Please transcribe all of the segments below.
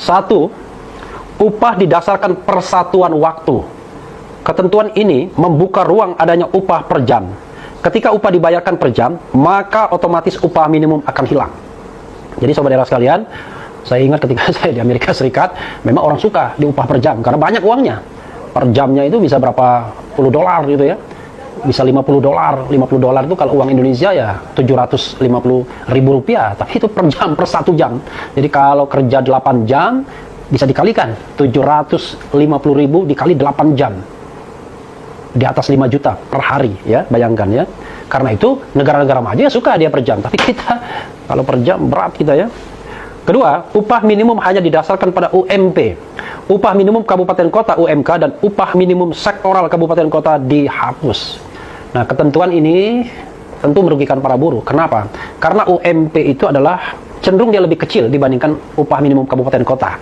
Satu, upah didasarkan persatuan waktu. Ketentuan ini membuka ruang adanya upah per jam. Ketika upah dibayarkan per jam, maka otomatis upah minimum akan hilang. Jadi saudara sekalian, saya ingat ketika saya di Amerika Serikat, memang orang suka di upah per jam, karena banyak uangnya. Per jamnya itu bisa berapa puluh dolar gitu ya. Bisa 50 dolar. 50 dolar itu kalau uang Indonesia ya 750 ribu rupiah. Tapi itu per jam, per 1 jam. Jadi kalau kerja 8 jam, bisa dikalikan. 750 ribu dikali 8 jam. Di atas 5 juta per hari ya, bayangkan ya. Karena itu negara-negara maju ya suka dia per jam, tapi kita kalau per jam berat kita ya. Kedua, upah minimum hanya didasarkan pada UMP. Upah minimum kabupaten kota UMK dan upah minimum sektoral kabupaten kota dihapus. Nah, ketentuan ini tentu merugikan para buruh. Kenapa? Karena UMP itu adalah cenderung dia lebih kecil dibandingkan upah minimum kabupaten kota.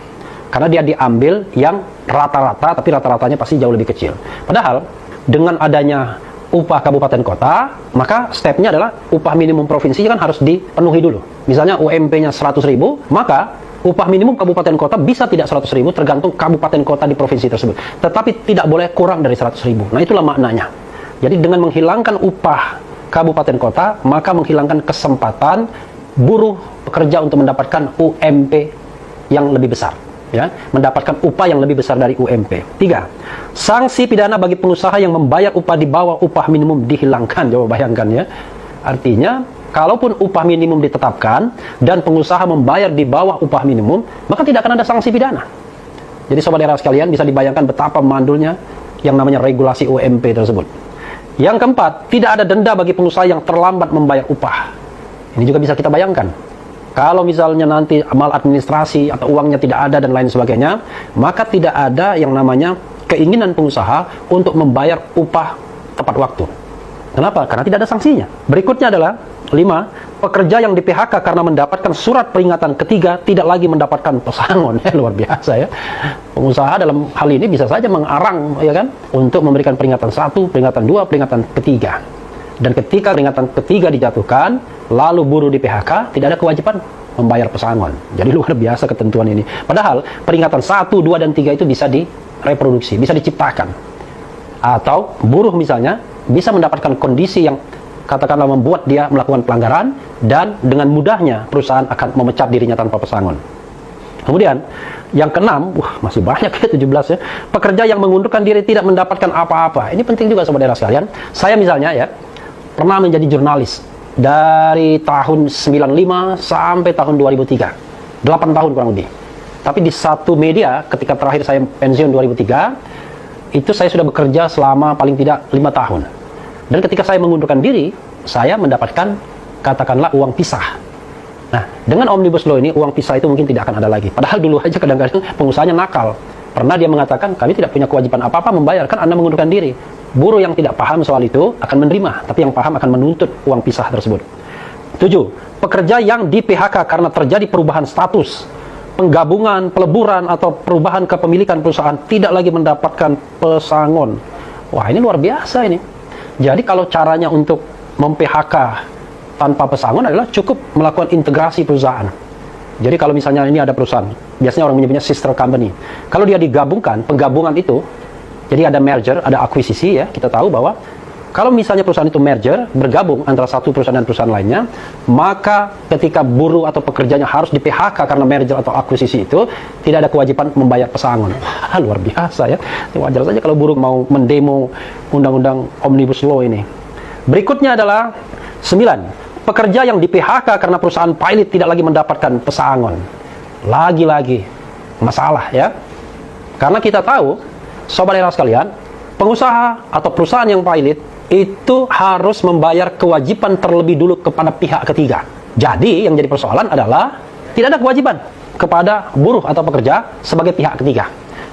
Karena dia diambil yang rata-rata, tapi rata-ratanya pasti jauh lebih kecil. Padahal dengan adanya upah kabupaten kota, maka stepnya adalah upah minimum provinsi kan harus dipenuhi dulu. Misalnya UMP-nya 100 ribu, maka upah minimum kabupaten kota bisa tidak 100 ribu, tergantung kabupaten kota di provinsi tersebut. Tetapi tidak boleh kurang dari 100 ribu. Nah, itulah maknanya. Jadi dengan menghilangkan upah kabupaten kota, maka menghilangkan kesempatan buruh pekerja untuk mendapatkan UMP yang lebih besar. Ya, mendapatkan upah yang lebih besar dari UMP. 3. Sanksi pidana bagi pengusaha yang membayar upah di bawah upah minimum dihilangkan. Coba bayangkan ya. Artinya, kalaupun upah minimum ditetapkan dan pengusaha membayar di bawah upah minimum, maka tidak akan ada sanksi pidana. Jadi saudara sekalian, bisa dibayangkan betapa mandulnya yang namanya regulasi UMP tersebut. Yang keempat, tidak ada denda bagi pengusaha yang terlambat membayar upah. Ini juga bisa kita bayangkan. Kalau misalnya nanti maladministrasi atau uangnya tidak ada dan lain sebagainya, maka tidak ada yang namanya keinginan pengusaha untuk membayar upah tepat waktu. Kenapa? Karena tidak ada sanksinya. Berikutnya adalah 5. Pekerja yang di PHK karena mendapatkan surat peringatan ketiga tidak lagi mendapatkan pesangon. Luar biasa ya. Pengusaha dalam hal ini bisa saja mengarang ya kan, untuk memberikan peringatan 1, peringatan 2, peringatan ketiga. Dan ketika peringatan ketiga dijatuhkan, lalu buruh di PHK, tidak ada kewajiban membayar pesangon. Jadi luar biasa ketentuan ini. Padahal peringatan 1, 2, dan 3 itu bisa direproduksi, bisa diciptakan. Atau buruh misalnya bisa mendapatkan kondisi yang katakanlah membuat dia melakukan pelanggaran, dan dengan mudahnya perusahaan akan memecat dirinya tanpa pesangon. Kemudian yang keenam, masih banyak ya 17 ya. Pekerja yang mengundurkan diri tidak mendapatkan apa-apa. Ini penting juga saudara sekalian. Saya misalnya ya pernah menjadi jurnalis dari tahun 95 sampai tahun 2003. 8 tahun kurang lebih. Tapi di satu media ketika terakhir saya pensiun 2003, itu saya sudah bekerja selama paling tidak 5 tahun. Dan ketika saya mengundurkan diri, saya mendapatkan katakanlah uang pisah. Nah, dengan Omnibus Law ini, uang pisah itu mungkin tidak akan ada lagi. Padahal dulu aja kadang-kadang pengusahanya nakal. Pernah dia mengatakan, kami tidak punya kewajiban apa-apa membayar, kan Anda mengundurkan diri. Buruh yang tidak paham soal itu akan menerima, tapi yang paham akan menuntut uang pisah tersebut. 7. Pekerja yang di PHK karena terjadi perubahan status, penggabungan, peleburan, atau perubahan kepemilikan perusahaan tidak lagi mendapatkan pesangon. Wah, ini luar biasa ini. Jadi kalau caranya untuk mem-PHK tanpa pesangon adalah cukup melakukan integrasi perusahaan. Jadi kalau misalnya ini ada perusahaan, biasanya orang menyebutnya sister company. Kalau dia digabungkan, penggabungan itu, jadi ada merger, ada akuisisi ya, kita tahu bahwa kalau misalnya perusahaan itu merger, bergabung antara satu perusahaan dan perusahaan lainnya, maka ketika buruh atau pekerjanya harus di PHK karena merger atau akuisisi itu, tidak ada kewajiban membayar pesangon. Luar biasa ya. Wajar saja kalau buruh mau mendemo undang-undang Omnibus Law ini. Berikutnya adalah 9. Pekerja yang di PHK karena perusahaan pilot tidak lagi mendapatkan pesangon. Lagi-lagi masalah ya. Karena kita tahu, saudara sekalian, pengusaha atau perusahaan yang pilot itu harus membayar kewajiban terlebih dulu kepada pihak ketiga. Jadi yang jadi persoalan adalah tidak ada kewajiban kepada buruh atau pekerja sebagai pihak ketiga.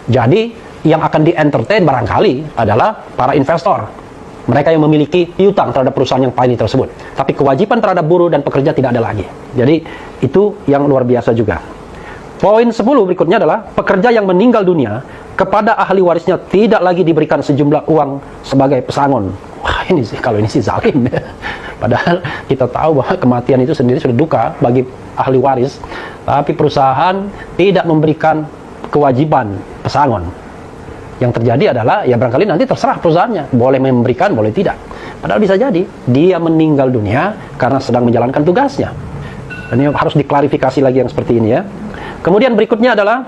Jadi yang akan di-entertain barangkali adalah para investor. Mereka yang memiliki piutang terhadap perusahaan yang pilot tersebut. Tapi kewajiban terhadap buruh dan pekerja tidak ada lagi. Jadi itu yang luar biasa juga. Poin 10 berikutnya adalah pekerja yang meninggal dunia kepada ahli warisnya tidak lagi diberikan sejumlah uang sebagai pesangon. Wah, ini sih, kalau ini sih zalim ya. Padahal kita tahu bahwa kematian itu sendiri sudah duka bagi ahli waris, tapi perusahaan tidak memberikan kewajiban pesangon. Yang terjadi adalah ya barangkali nanti terserah perusahaannya, boleh memberikan, boleh tidak. Padahal bisa jadi dia meninggal dunia karena sedang menjalankan tugasnya. Dan ini harus diklarifikasi lagi yang seperti ini ya. Kemudian berikutnya adalah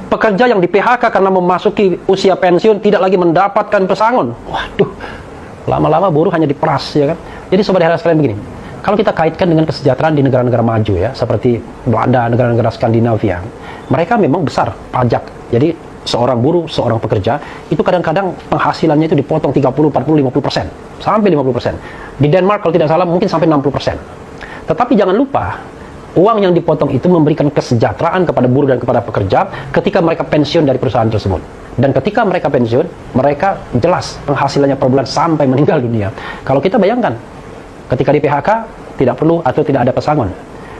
pekerja yang di PHK karena memasuki usia pensiun tidak lagi mendapatkan pesangon. Waduh, lama-lama buruh hanya diperas ya kan. Jadi sobat daerah sekalian begini, kalau kita kaitkan dengan kesejahteraan di negara-negara maju ya, seperti Belanda, negara-negara Skandinavia, mereka memang besar pajak. Jadi seorang buruh, seorang pekerja, itu kadang-kadang penghasilannya itu dipotong 30, 40, 50%, sampai 50%. Di Denmark kalau tidak salah mungkin sampai 60%. Tetapi jangan lupa, uang yang dipotong itu memberikan kesejahteraan kepada buruh dan kepada pekerja ketika mereka pensiun dari perusahaan tersebut. Dan ketika mereka pensiun, mereka jelas penghasilannya per bulan sampai meninggal dunia. Kalau kita bayangkan, ketika di PHK, tidak perlu atau tidak ada pesangon.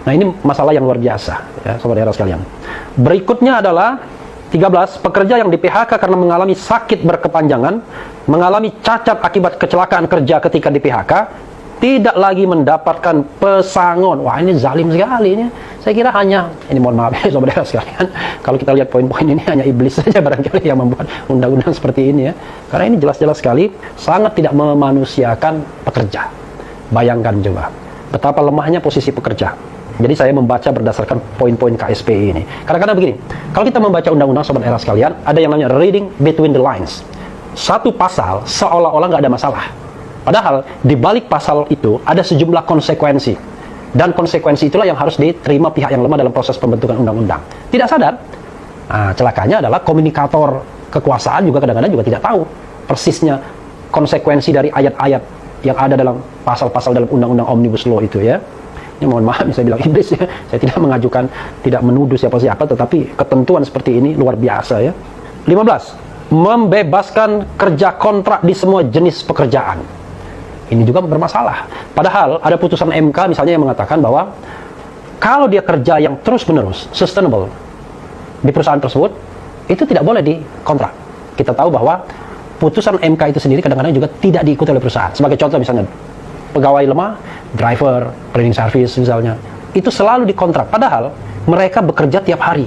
Nah ini masalah yang luar biasa, ya, sobat daerah sekalian. Berikutnya adalah 13, pekerja yang di PHK karena mengalami sakit berkepanjangan, mengalami cacat akibat kecelakaan kerja ketika di PHK, tidak lagi mendapatkan pesangon. Wah ini zalim sekali ini. Saya kira hanya, ini mohon maaf ya sobat daerah sekalian, kalau kita lihat poin-poin ini hanya iblis saja barangkali yang membuat undang-undang seperti ini ya. Karena ini jelas-jelas sekali sangat tidak memanusiakan pekerja. Bayangkan coba betapa lemahnya posisi pekerja. Jadi saya membaca berdasarkan poin-poin KSPI ini. Kadang-kadang begini, kalau kita membaca undang-undang sobat daerah sekalian, ada yang namanya reading between the lines. Satu pasal seolah-olah nggak ada masalah. Padahal di balik pasal itu ada sejumlah konsekuensi. Dan konsekuensi itulah yang harus diterima pihak yang lemah dalam proses pembentukan undang-undang. Tidak sadar, celakanya adalah komunikator kekuasaan juga kadang-kadang juga tidak tahu persisnya konsekuensi dari ayat-ayat yang ada dalam pasal-pasal dalam undang-undang Omnibus Law itu ya. Ini mohon maaf, saya bilang iblis ya. Saya tidak mengajukan, tidak menuduh siapa-siapa, tetapi ketentuan seperti ini luar biasa ya. 15. Membebaskan kerja kontrak di semua jenis pekerjaan. Ini juga bermasalah. Padahal ada putusan MK misalnya yang mengatakan bahwa kalau dia kerja yang terus-menerus, sustainable di perusahaan tersebut, itu tidak boleh dikontrak. Kita tahu bahwa putusan MK itu sendiri kadang-kadang juga tidak diikuti oleh perusahaan. Sebagai contoh misalnya, pegawai lemah, driver, cleaning service misalnya, itu selalu dikontrak. Padahal mereka bekerja tiap hari.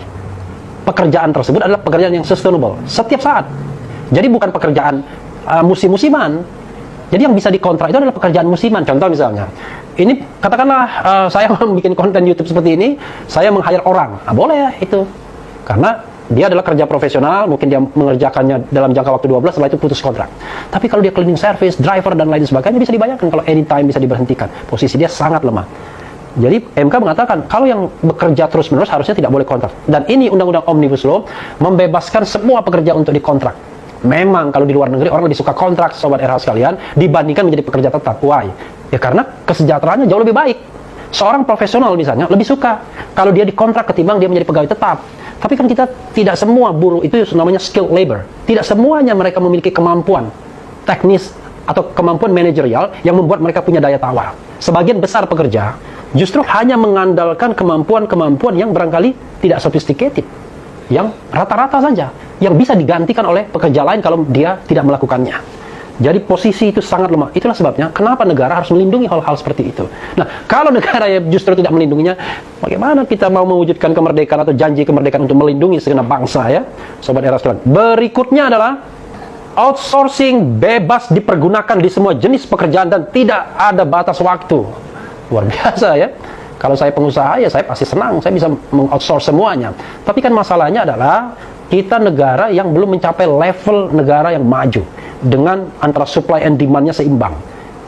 Pekerjaan tersebut adalah pekerjaan yang sustainable, setiap saat. Jadi bukan pekerjaan musim-musiman. Jadi yang bisa dikontrak itu adalah pekerjaan musiman. Contoh misalnya, ini katakanlah saya membuat konten YouTube seperti ini, saya meng-hire orang. Boleh ya itu. Karena dia adalah kerja profesional, mungkin dia mengerjakannya dalam jangka waktu 12, setelah itu putus kontrak. Tapi kalau dia cleaning service, driver, dan lain sebagainya, bisa dibayangkan kalau anytime bisa diberhentikan. Posisi dia sangat lemah. Jadi MK mengatakan, kalau yang bekerja terus-menerus harusnya tidak boleh kontrak. Dan ini Undang-Undang Omnibus Law membebaskan semua pekerja untuk dikontrak. Memang kalau di luar negeri orang lebih suka kontrak, sobat RH sekalian, dibandingkan menjadi pekerja tetap. Why? Ya karena kesejahteraannya jauh lebih baik. Seorang profesional misalnya lebih suka kalau dia dikontrak ketimbang dia menjadi pegawai tetap. Tapi kan kita tidak semua buruh itu namanya skilled labor. Tidak semuanya mereka memiliki kemampuan teknis atau kemampuan manajerial yang membuat mereka punya daya tawar. Sebagian besar pekerja justru hanya mengandalkan kemampuan-kemampuan yang barangkali tidak sophisticated, yang rata-rata saja, yang bisa digantikan oleh pekerja lain kalau dia tidak melakukannya. Jadi posisi itu sangat lemah. Itulah sebabnya kenapa negara harus melindungi hal-hal seperti itu. Nah, kalau negara justru tidak melindunginya, bagaimana kita mau mewujudkan kemerdekaan atau janji kemerdekaan untuk melindungi segenap bangsa ya, sobat era sekalian. Berikutnya adalah outsourcing bebas dipergunakan di semua jenis pekerjaan dan tidak ada batas waktu. Luar biasa ya. Kalau saya pengusaha ya saya pasti senang, saya bisa meng-outsource semuanya. Tapi kan masalahnya adalah kita negara yang belum mencapai level negara yang maju dengan antara supply and demand-nya seimbang.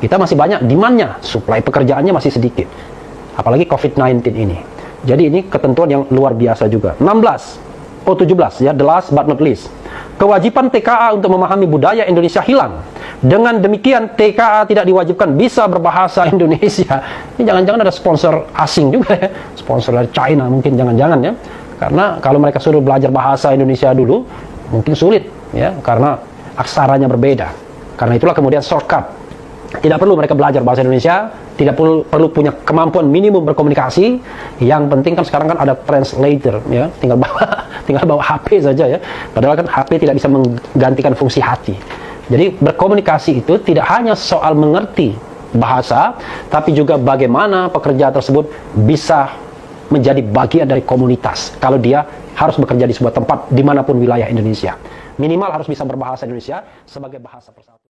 Kita masih banyak demand-nya, supply pekerjaannya masih sedikit. Apalagi COVID-19 ini. Jadi ini ketentuan yang luar biasa juga. 17 ya, the last but not least. Kewajiban TKA untuk memahami budaya Indonesia hilang. Dengan demikian TKA tidak diwajibkan bisa berbahasa Indonesia. Ini jangan-jangan ada sponsor asing juga ya. Sponsor dari China mungkin, jangan-jangan ya. Karena kalau mereka suruh belajar bahasa Indonesia dulu, mungkin sulit ya, karena aksaranya berbeda. Karena itulah kemudian shortcut. Tidak perlu mereka belajar bahasa Indonesia, tidak perlu punya kemampuan minimum berkomunikasi. Yang penting kan sekarang kan ada translator ya, tinggal bawa HP saja ya. Padahal kan HP tidak bisa menggantikan fungsi hati. Jadi berkomunikasi itu tidak hanya soal mengerti bahasa, tapi juga bagaimana pekerja tersebut bisa menjadi bagian dari komunitas kalau dia harus bekerja di sebuah tempat dimanapun wilayah Indonesia. Minimal harus bisa berbahasa Indonesia sebagai bahasa persatuan.